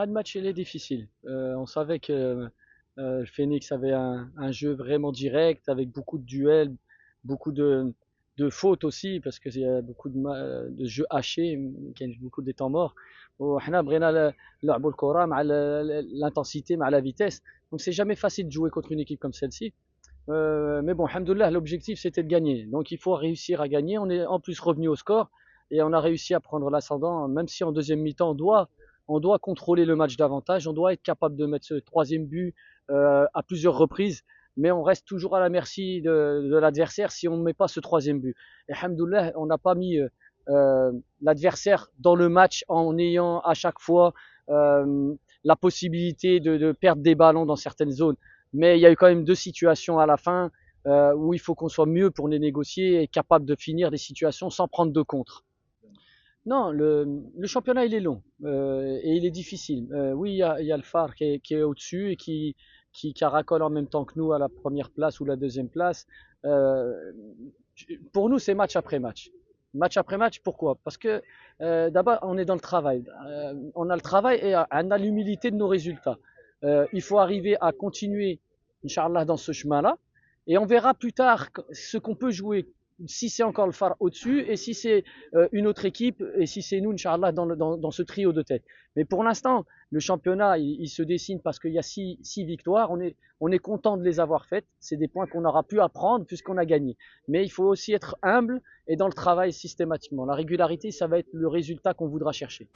le match il est difficile. On savait que le Phoenix avait un jeu vraiment direct, avec beaucoup de duels, beaucoup de fautes aussi, parce qu'il y a beaucoup de jeux hachés, كاين beaucoup de temps morts. وحنا بغينا نلعبوا الكرة مع l'intensité, مع la vitesse. Donc c'est jamais facile de jouer contre une équipe comme celle-ci. Mais bon, alhamdoulilah, l'objectif c'était de gagner. Donc il faut réussir à gagner. On est en plus revenu au score et on a réussi à prendre l'ascendant, même si en deuxième mi-temps on doit contrôler le match davantage, on doit être capable de mettre ce troisième but à plusieurs reprises, mais on reste toujours à la merci de l'adversaire si on ne met pas ce troisième but. Et alhamdoulilah, on n'a pas mis l'adversaire dans le match en ayant à chaque fois la possibilité de perdre des ballons dans certaines zones. Mais il y a eu quand même deux situations à la fin où il faut qu'on soit mieux pour les négocier et capable de finir des situations sans prendre de contre. Non, le championnat il est long et il est difficile. Oui, il y a le phare qui est au-dessus et qui caracole en même temps que nous à la première place ou la deuxième place. Euh, pour nous, c'est match après match. Match après match, pourquoi? Parce que d'abord, on est dans le travail. On a le travail et on a l'humilité de nos résultats. Il faut arriver à continuer, Inch'Allah, dans ce chemin-là. Et on verra plus tard ce qu'on peut jouer, si c'est encore le phare au-dessus, et si c'est une autre équipe, et si c'est nous, Inch'Allah, dans ce trio de tête. Mais pour l'instant, le championnat, il se dessine parce qu'il y a six victoires. On est content de les avoir faites. C'est des points qu'on aura pu apprendre puisqu'on a gagné. Mais il faut aussi être humble et dans le travail systématiquement. La régularité, ça va être le résultat qu'on voudra chercher.